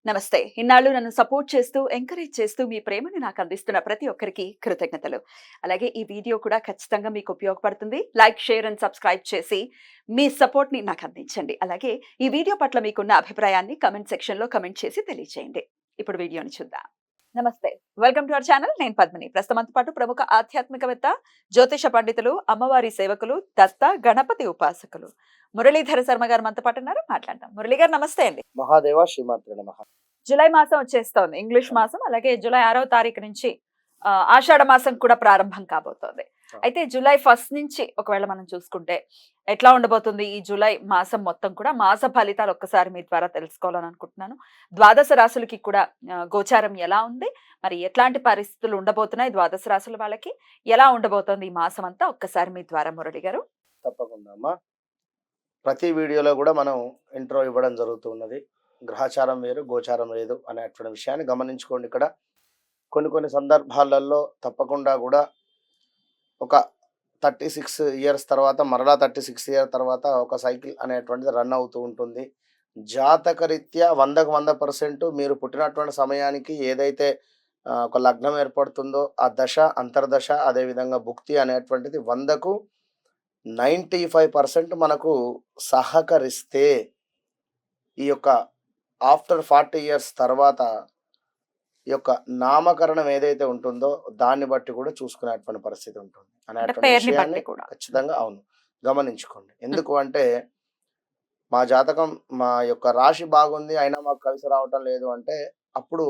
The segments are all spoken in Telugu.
నమస్తే. ఇన్నాళ్ళు నన్ను సపోర్ట్ చేస్తూ, ఎంకరేజ్ చేస్తూ మీ ప్రేమని నాకు అందిస్తున్న ప్రతి ఒక్కరికి కృతజ్ఞతలు. అలాగే ఈ వీడియో కూడా ఖచ్చితంగా మీకు ఉపయోగపడుతుంది. లైక్, షేర్ అండ్ సబ్స్క్రైబ్ చేసి మీ సపోర్ట్‌ని నాకు అందించండి. అలాగే ఈ వీడియో పట్ల మీకున్న అభిప్రాయాన్ని కామెంట్ సెక్షన్‌లో కామెంట్ చేసి తెలియజేయండి. ఇప్పుడు వీడియోని చూద్దాం. నమస్తే. Welcome to our channel. నేను పద్మిని. ప్రస్తుతం మనతో పాటు ప్రముఖ ఆధ్యాత్మికవేత్త, జ్యోతిష పండితులు, అమ్మవారి సేవకులు, దత్త గణపతి ఉపాసకులు మురళీధర శర్మ గారు మనతో పాటు ఉన్నారు. మాట్లాడదాం. మురళి గారు నమస్తే అండి. మహాదేవ శ్రీమాత్రే నమః. జూలై మాసం వచ్చేస్తోంది. ఇంగ్లీష్ మాసం. అలాగే జూలై 6వ తారీఖు నుంచి ఆషాఢ మాసం కూడా ప్రారంభం కాబోతోంది. అయితే జూలై 1 నుంచి ఒకవేళ మనం చూసుకుంటే ఎట్లా ఉండబోతుంది ఈ జూలై మాసం మొత్తం కూడా? మాస ఫలితాలు ఒక్కసారి మీ ద్వారా తెలుసుకోవాలని అనుకుంటున్నాను. ద్వాదశ రాశులకి కూడా గోచారం ఎలా ఉంది, మరి ఎట్లాంటి పరిస్థితులు ఉండబోతున్నాయి ద్వాదశ రాశుల వాళ్ళకి, ఎలా ఉండబోతోంది ఈ మాసం అంతా ఒక్కసారి మీ ద్వారా మురళి గారు. తప్పకుండా అమ్మా. ప్రతి వీడియోలో కూడా మనం ఇంట్రో ఇవ్వడం జరుగుతున్నది. గ్రహచారం వేరు, గోచారం లేదు అనేటువంటి విషయాన్ని గమనించుకోండి. ఇక్కడ కొన్ని సందర్భాలలో తప్పకుండా కూడా ఒక 36 ఇయర్స్ తర్వాత మరలా 36 ఇయర్స్ తర్వాత ఒక సైకిల్ అనేటువంటిది రన్ అవుతూ ఉంటుంది. జాతకరీత్యా 100కు 100% మీరు పుట్టినటువంటి సమయానికి ఏదైతే ఒక లగ్నం ఏర్పడుతుందో ఆ దశ, అంతర్దశ, అదేవిధంగా భుక్తి అనేటువంటిది 100కు 95% మనకు సహకరిస్తే ఈ యొక్క ఆఫ్టర్ 40 ఇయర్స్ తర్వాత ఈ యొక్క నామకరణం ఏదైతే ఉంటుందో దాన్ని బట్టి కూడా చూసుకునేటువంటి పరిస్థితి ఉంటుంది అనేటువంటి విషయాన్ని ఖచ్చితంగా అవును గమనించుకోండి. ఎందుకు అంటే మా జాతకం, మా యొక్క రాశి బాగుంది అయినా మాకు కలిసి రావటం లేదు అంటే అప్పుడు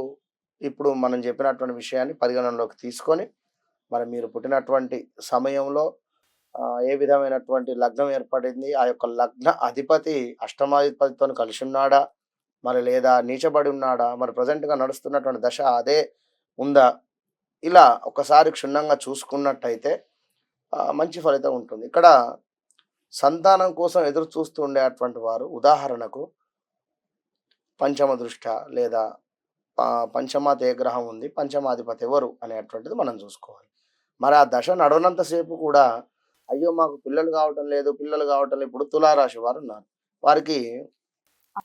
ఇప్పుడు మనం చెప్పినటువంటి విషయాన్ని పరిగణనలోకి తీసుకొని మరి మీరు పుట్టినటువంటి సమయంలో ఏ విధమైనటువంటి లగ్నం ఏర్పడింది, ఆ యొక్క లగ్న అధిపతి అష్టమాధిపతితో కలిసి ఉన్నాడా, మరి లేదా నీచబడి ఉన్నాడా, మరి ప్రజెంట్గా నడుస్తున్నటువంటి దశ అదే ఉందా, ఇలా ఒకసారి క్షుణ్ణంగా చూసుకున్నట్టయితే మంచి ఫలితం ఉంటుంది. ఇక్కడ సంతానం కోసం ఎదురు చూస్తూ ఉండేటువంటి వారు ఉదాహరణకు పంచమ దృష్ట లేదా పంచమాత ఏ గ్రహం ఉంది, పంచమాధిపతి ఎవరు అనేటువంటిది మనం చూసుకోవాలి. మరి ఆ దశ నడవనంతసేపు కూడా అయ్యో మాకు పిల్లలు కావటం లేదు. ఇప్పుడు తులారాశి వారు ఉన్నారు. వారికి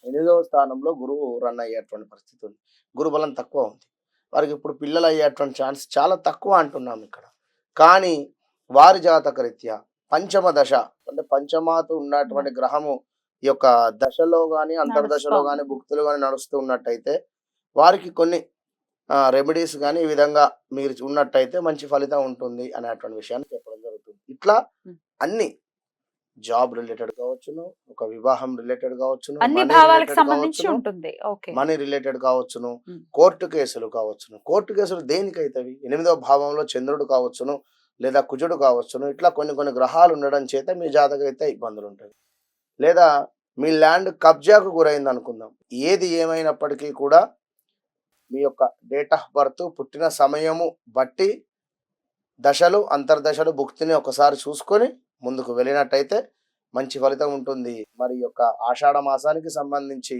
8వ స్థానంలో గురువు రన్ అయ్యేటువంటి పరిస్థితి ఉంది. గురుబలం తక్కువ ఉంది. వారికి ఇప్పుడు పిల్లలు అయ్యేటువంటి ఛాన్స్ చాలా తక్కువ అంటున్నాం ఇక్కడ. కానీ వారి జాతక రీత్యా పంచమ దశ అంటే పంచమాత ఉన్నటువంటి గ్రహము ఈ యొక్క దశలో కానీ అంతర్దశలో కానీ భుక్తులు కానీ నడుస్తూ ఉన్నట్టయితే వారికి కొన్ని రెమెడీస్ కానీ ఈ విధంగా మీరు ఉన్నట్టయితే మంచి ఫలితం ఉంటుంది అనేటువంటి విషయాన్ని చెప్పడం జరుగుతుంది. ఇట్లా అన్ని జాబ్ రిలేటెడ్ కావచ్చును, ఒక వివాహం రిలేటెడ్ కావచ్చును, మనీ రిలేటెడ్ కావచ్చును, కోర్టు కేసులు కావచ్చును. కోర్టు కేసులు దేనికైతవి? 8వ భావంలో చంద్రుడు కావచ్చును లేదా కుజుడు కావచ్చును. ఇట్లా కొన్ని గ్రహాలు ఉండడం చేత మీ జాతకం అయితే ఇబ్బందులు ఉంటాయి. లేదా మీ ల్యాండ్ కబ్జాకు గురైంది అనుకుందాం. ఏది ఏమైనప్పటికీ కూడా మీ యొక్క డేట్ ఆఫ్ బర్త్, పుట్టిన సమయము బట్టి దశలు, అంతర్దశలు, భుక్తిని ఒకసారి చూసుకొని ముందుకు వెళ్ళినట్టయితే మంచి ఫలితం ఉంటుంది. మరి యొక్క ఆషాఢ మాసానికి సంబంధించి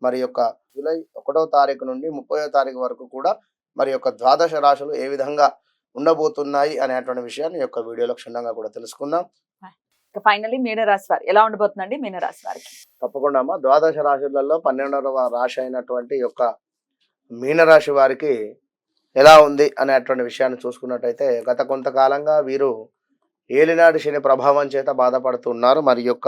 మరి యొక్క జూలై 1వ తారీఖు నుండి 30వ తారీఖు వరకు కూడా మరి యొక్క ద్వాదశ రాశులు ఏ విధంగా ఉండబోతున్నాయి అనేటువంటి విషయాన్ని యొక్క వీడియోలో క్షుణ్ణంగా కూడా తెలుసుకుందాం. ఫైనల్లీ మీనరాశి వారు ఎలా ఉండబోతుందండి? మీనరాశి వారికి తప్పకుండా అమ్మా. ద్వాదశ రాశులలో 12వ రాశి అయినటువంటి యొక్క మీనరాశి వారికి ఎలా ఉంది అనేటువంటి విషయాన్ని చూసుకున్నట్టయితే గత కొంతకాలంగా వీరు ఏలినాటి శని ప్రభావం చేత బాధపడుతున్నారు. మరి యొక్క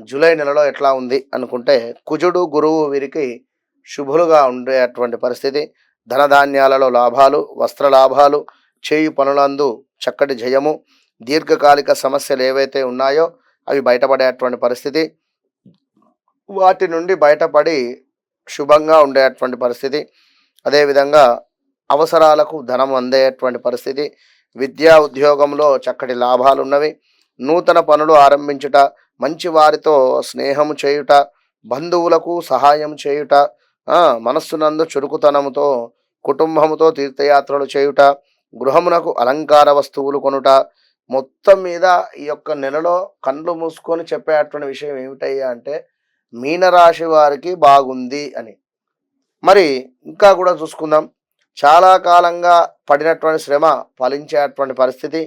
జూలై నెలలో ఎట్లా ఉంది అనుకుంటే కుజుడు, గురువు వీరికి శుభులుగా ఉండేటువంటి పరిస్థితి. ధనధాన్యాలలో లాభాలు, వస్త్ర లాభాలు, చేయి పనులందు చక్కటి జయము, దీర్ఘకాలిక సమస్యలు ఏవైతే ఉన్నాయో అవి బయటపడేటువంటి పరిస్థితి, వాటి నుండి బయటపడి శుభంగా ఉండేటువంటి పరిస్థితి. అదేవిధంగా అవసరాలకు ధనం అందేటువంటి పరిస్థితి. విద్యా ఉద్యోగంలో చక్కటి లాభాలు ఉన్నవి. నూతన పనులు ఆరంభించుట, మంచి వారితో స్నేహము చేయుట, బంధువులకు సహాయం చేయుట, మనస్సునందు చురుకుతనముతో కుటుంబముతో తీర్థయాత్రలు చేయుట, గృహమునకు అలంకార వస్తువులు కొనుట. మొత్తం మీద ఈ యొక్క నెలలో కళ్ళు మూసుకొని చెప్పేటువంటి విషయం ఏమిటయ్యా అంటే మీనరాశి వారికి బాగుంది అని. మరి ఇంకా కూడా చూసుకుందాం. చాలా కాలంగా పడినటువంటి శ్రమ ఫలించేటువంటి పరిస్థితి.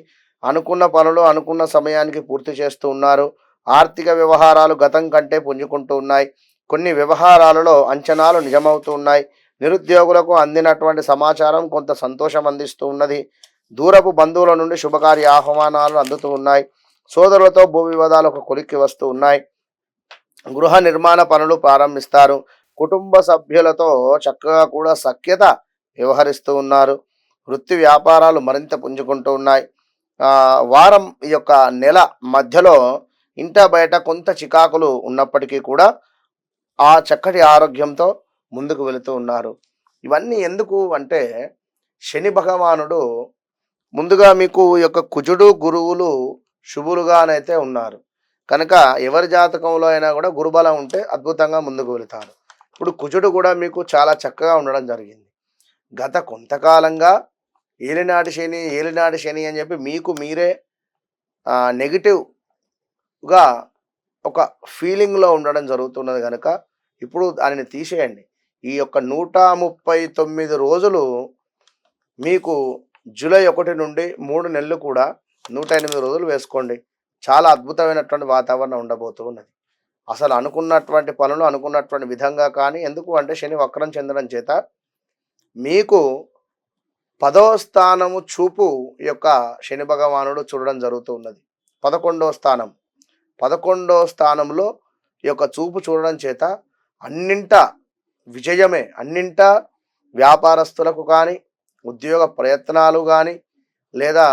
అనుకున్న పనులు అనుకున్న సమయానికి పూర్తి చేస్తూ ఉన్నారు. ఆర్థిక వ్యవహారాలు గతం కంటే పుంజుకుంటూ ఉన్నాయి. కొన్ని వ్యవహారాలలో అంచనాలు నిజమవుతూ ఉన్నాయి. నిరుద్యోగులకు అందినటువంటి సమాచారం కొంత సంతోషం అందిస్తూ ఉన్నది. దూరపు బంధువుల నుండి శుభకార్య ఆహ్వానాలు అందుతూ ఉన్నాయి. సోదరులతో భూ వివాదాలకు కొలిక్కి వస్తూ ఉన్నాయి. గృహ నిర్మాణ పనులు ప్రారంభిస్తారు. కుటుంబ సభ్యులతో చక్కగా కూడా సఖ్యత వ్యవహరిస్తూ ఉన్నారు. వృత్తి వ్యాపారాలు మరింత పుంజుకుంటూ ఉన్నాయి. వారం ఈ యొక్క నెల మధ్యలో ఇంట బయట కొంత చికాకులు ఉన్నప్పటికీ కూడా ఆ చక్కటి ఆరోగ్యంతో ముందుకు వెళుతూ ఉన్నారు. ఇవన్నీ ఎందుకు అంటే శని భగవానుడు ముందుగా మీకు ఈ యొక్క కుజుడు గురువులు శుభులుగానైతే ఉన్నారు కనుక ఎవరి జాతకంలో అయినా కూడా గురుబలం ఉంటే అద్భుతంగా ముందుకు వెళుతారు. ఇప్పుడు కుజుడు కూడా మీకు చాలా చక్కగా ఉండడం జరిగింది. గత కొంతకాలంగా ఏలినాటి శని అని చెప్పి మీకు మీరే నెగిటివ్గా ఒక ఫీలింగ్లో ఉండడం జరుగుతున్నది కనుక ఇప్పుడు దానిని తీసేయండి. ఈ యొక్క 139 రోజులు మీకు జూలై 1 నుండి 3 నెలలు కూడా 108 రోజులు వేసుకోండి. చాలా అద్భుతమైనటువంటి వాతావరణం ఉండబోతూ ఉన్నది. అసలు అనుకున్నటువంటి పనులు అనుకున్నటువంటి విధంగా కానీ ఎందుకు అంటే శని వక్రం చెందడం చేత మీకు 10వ స్థానము చూపు యొక్క శని భగవానుడు చూడడం జరుగుతూ ఉన్నది. 11వ స్థానం 11వ స్థానంలో ఈ యొక్క చూపు చూడడం చేత అన్నింట విజయమే. అన్నింట వ్యాపారస్తులకు కానీ ఉద్యోగ ప్రయత్నాలు కానీ లేదా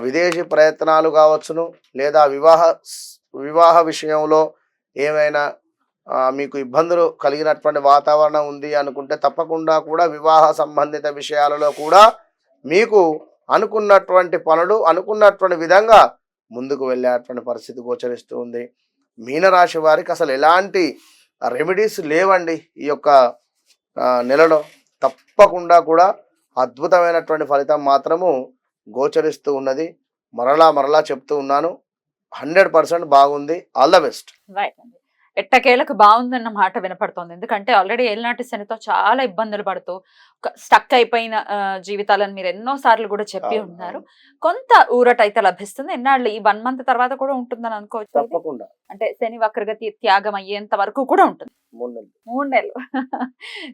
విదేశీ ప్రయత్నాలు కావచ్చును లేదా వివాహ విషయంలో ఏమైనా మీకు ఇబ్బందులు కలిగినటువంటి వాతావరణం ఉంది అనుకుంటే తప్పకుండా కూడా వివాహ సంబంధిత విషయాలలో కూడా మీకు అనుకున్నటువంటి పనులు అనుకున్నటువంటి విధంగా ముందుకు వెళ్ళేటువంటి పరిస్థితి గోచరిస్తూ ఉంది. మీనరాశి వారికి అసలు ఎలాంటి రెమెడీస్ లేవండి ఈ యొక్క నెలలో. తప్పకుండా కూడా అద్భుతమైనటువంటి ఫలితం మాత్రము గోచరిస్తూ ఉన్నది. మరలా చెప్తూ ఉన్నాను, 100% బాగుంది. All the best. ఎట్టకేలకు బాగుందన్న మాట వినపడుతోంది. ఎందుకంటే ఆల్రెడీ ఏలినాటి శనితో చాలా ఇబ్బందులు పడుతూ స్టక్ అయిపోయిన జీవితాలను మీరు ఎన్నో సార్లు కూడా చెప్పి ఉన్నారు. కొంత ఊరట అయితే లభిస్తుంది. ఎన్నాళ్ళు ఈ 1 మంత్ తర్వాత కూడా ఉంటుందని అనుకోవచ్చు. తప్పకుండా అంటే శని వక్రగతి త్యాగం అయ్యేంత వరకు కూడా ఉంటుంది. 3 నెలలు.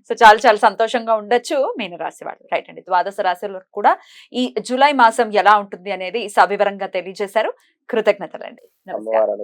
సో చాలా సంతోషంగా ఉండొచ్చు మీనరాశి వాళ్ళు. రైట్ అండి. ద్వాదశ రాశులకు కూడా ఈ జూలై మాసం ఎలా ఉంటుంది అనేది సవివరంగా తెలియజేశారు. కృతజ్ఞతలండి. నమస్కారం.